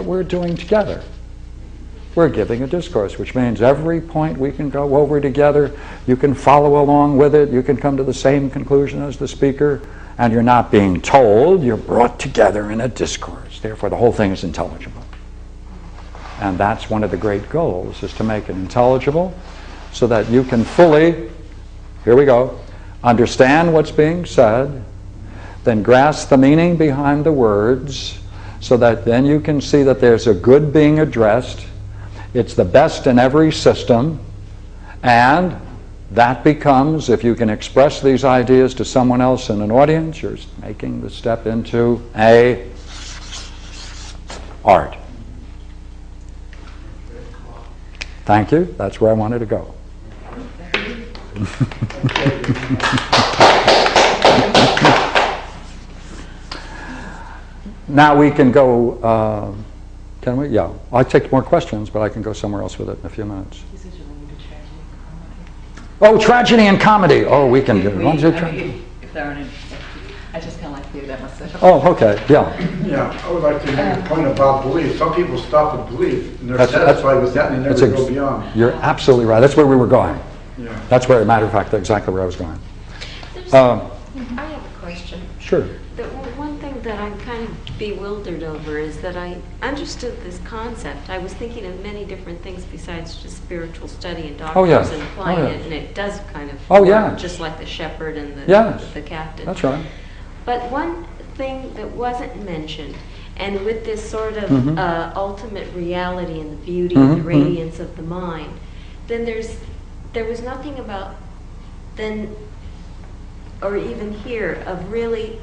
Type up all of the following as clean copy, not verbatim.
what we're doing together. We're giving a discourse, which means every point we can go over together, you can follow along with it, you can come to the same conclusion as the speaker, and you're not being told, you're brought together in a discourse. Therefore, the whole thing is intelligible. And that's one of the great goals, is to make it intelligible so that you can fully, here we go, understand what's being said, then grasp the meaning behind the words, so that then you can see that there's a good being addressed. It's the best in every system, and that becomes, if you can express these ideas to someone else in an audience, you're making the step into a art. Thank you. That's where I wanted to go. Now we can go, can we? Yeah. I'll take more questions, but I can go somewhere else with it in a few minutes. Oh, tragedy and comedy. Oh, we can do it. If there aren't, I just kind of like to do that myself. Oh, okay. Yeah. Yeah, I would like to make a point about belief. Some people stop at belief, and they're satisfied with that, and they never go beyond. You're absolutely right. That's where we were going. Yeah. That's where, as a matter of fact, exactly where I was going. I have a question. Sure. The one thing that I'm kind of bewildered over is that I understood this concept. I was thinking of many different things besides just spiritual study and doctors yes. and applying Oh, it, yes. and it does kind of Oh, work, yeah. just like the shepherd and Yes. the captain. That's right. But one thing that wasn't mentioned, and with this sort of Mhm. ultimate reality and the beauty Mhm, and the mhm. radiance of the mind, then there was nothing about then, or even here, of really,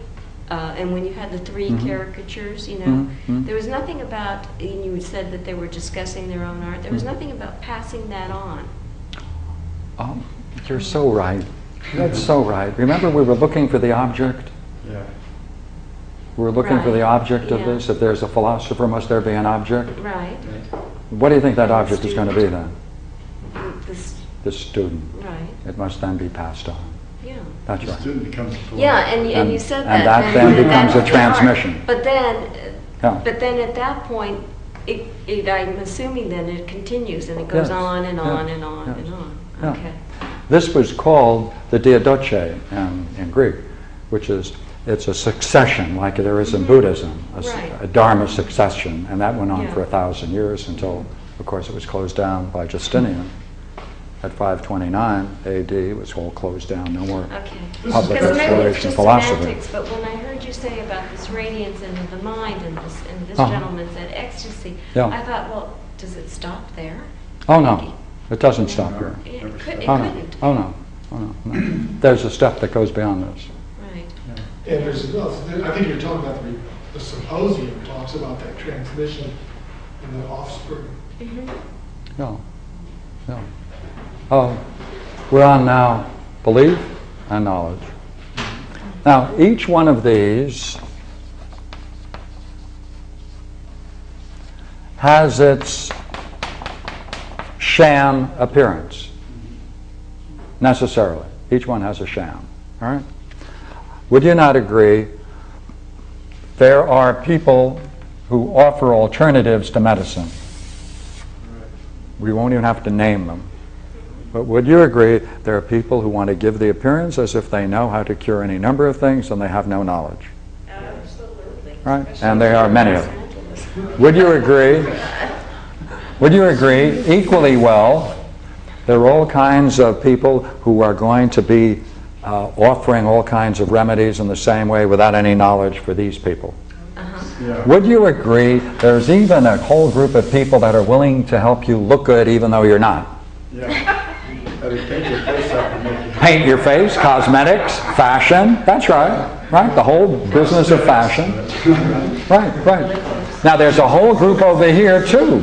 and when you had the three Mhm. caricatures, you know, Mhm. there was nothing about, and you said that they were discussing their own art, there was nothing about passing that on. Oh, you're so right. That's so right. Remember, we were looking for the object? Yeah. We were looking for the Right. object of Yeah. this. If there's a philosopher, must there be an object? Right. What do you think that And the object is going to be then? This, The student. right. It must then be passed on. Yeah. That's The right. student becomes a philosopher. Yeah, and you said that. And that then becomes a that's the transmission. art. But then, Yeah. at that point, I'm assuming then it continues and it goes Yes. on and on Yes. and on Yes. and on. Yeah. Okay. This was called the diadoche in Greek, which is, it's a succession like there is in Buddhism, Right. a dharma succession, and that went on Yeah. for 1,000 years until, of course, it was closed down by Justinian at 529 AD. It was all closed down, no more Okay. public Because maybe it's exploration just philosophy. semantics, but when I heard you say about this radiance and the mind and this Uh-huh. gentleman said ecstasy, Yeah. I thought, well, does it stop there? Oh no, it doesn't stop here. It Never couldn't. Oh no, oh no, oh no, no. There's a step that goes beyond this. Right. And there's, I think you're talking about the symposium talks about that transmission and the offspring. Mhm. No, no. Oh, we're on now belief and knowledge. Now, each one of these has its sham appearance, necessarily. Each one has a sham, all right? Would you not agree there are people who offer alternatives to medicine? We won't even have to name them. But would you agree there are people who want to give the appearance as if they know how to cure any number of things and they have no knowledge? Absolutely. Right? And there are many of them. Would you agree? Would you agree equally well there are all kinds of people who are going to be offering all kinds of remedies in the same way without any knowledge for these people? Yeah. Would you agree there's even a whole group of people that are willing to help you look good even though you're not? Yeah. That'd paint your face up and make you Paint your face, cosmetics, fashion. That's right. Right? The whole business of fashion. Right, right. Now there's a whole group over here too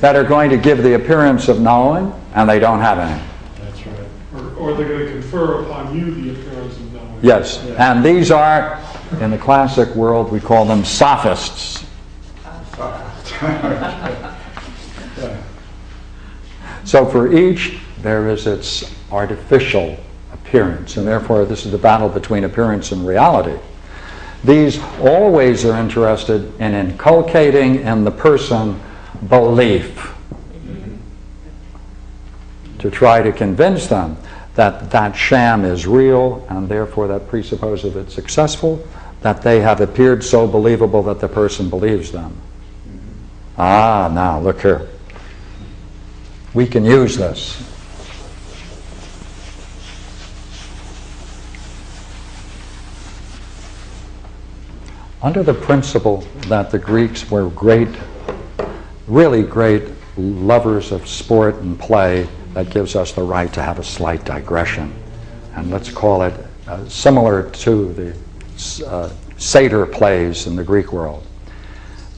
that are going to give the appearance of knowing and they don't have any. That's right. Or they're going to confer upon you the appearance of knowing. Yes. And these are, in the classic world, we call them sophists. So for each, there is its artificial appearance, and therefore this is the battle between appearance and reality. These always are interested in inculcating in the person belief, to try to convince them that that sham is real, and therefore that presupposes it's successful, that they have appeared so believable that the person believes them. Ah, now look here. We can use this. Under the principle that the Greeks were great, really great lovers of sport and play, that gives us the right to have a slight digression. And let's call it similar to the satyr plays in the Greek world.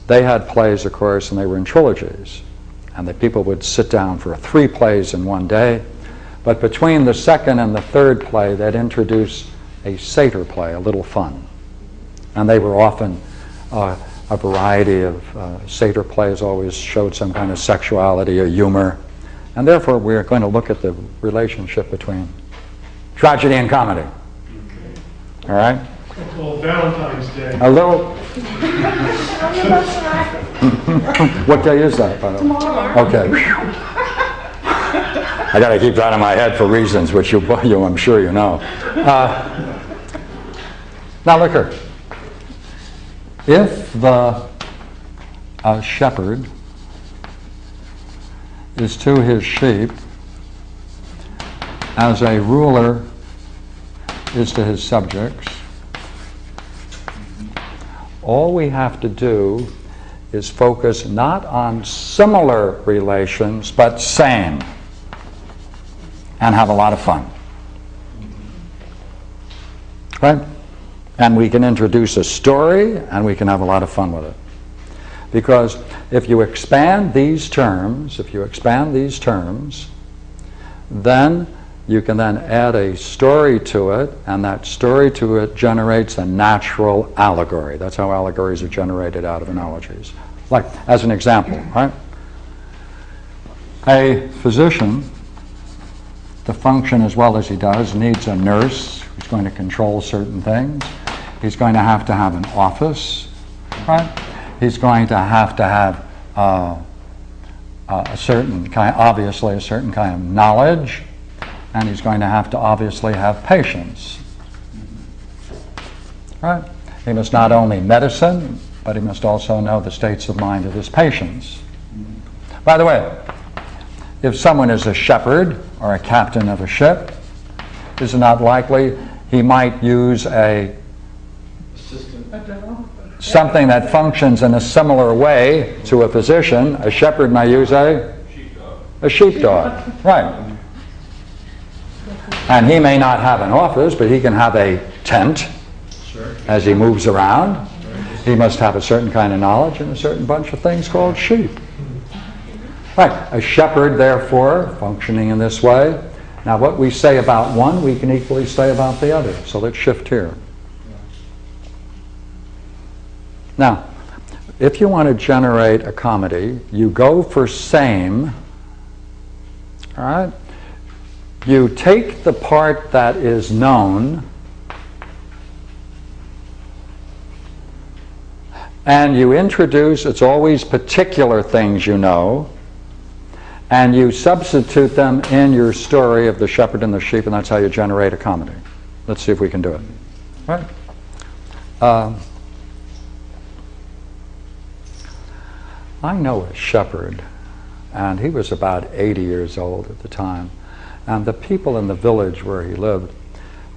They had plays, of course, and they were in trilogies. And the people would sit down for 3 plays in one day. But between the second and the third play, they'd introduce a satyr play, a little fun. And they were often a variety of satyr plays, always showed some kind of sexuality or humor. And therefore, we are going to look at the relationship between tragedy and comedy. All right? Well, Valentine's Day. A little. What day is that, by the way? Tomorrow. Okay. I got to keep that in my head for reasons which I'm sure you know. Now look here. If the shepherd is to his sheep as a ruler is to his subjects, all we have to do is focus not on similar relations, but same, and have a lot of fun. Right? And we can introduce a story, and we can have a lot of fun with it. Because if you expand these terms, then you can then add a story to it, and that story to it generates a natural allegory. That's how allegories are generated out of analogies. Like, as an example, right? A physician, to function as well as he does, needs a nurse who's going to control certain things. He's going to have an office, right? He's going to have a certain kind, obviously a certain kind of knowledge, and he's going to obviously have patience, right? He must not only medicine, but he must also know the states of mind of his patients. By the way, if someone is a shepherd or a captain of a ship, is it not likely he might use something that functions in a similar way to a physician? A shepherd may use a sheepdog. Right. And he may not have an office, but he can have a tent as he moves around. He must have a certain kind of knowledge and a certain bunch of things called sheep. Right. A shepherd, therefore, functioning in this way. Now, what we say about one, we can equally say about the other. So let's shift here. Now, if you want to generate a comedy, you go for same, all right? You take the part that is known and you introduce, it's always particular things you know, and you substitute them in your story of the shepherd and the sheep, and that's how you generate a comedy. Let's see if we can do it. All right? I know a shepherd, and he was about 80 years old at the time, and the people in the village where he lived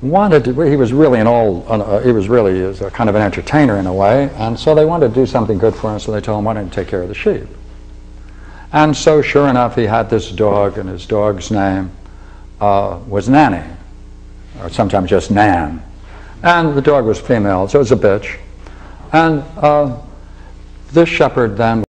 wanted to, he was really a kind of an entertainer in a way, and so they wanted to do something good for him, so they told him, why don't you take care of the sheep? And so sure enough, he had this dog, and his dog's name was Nanny, or sometimes just Nan. And the dog was female, so it was a bitch. And this shepherd then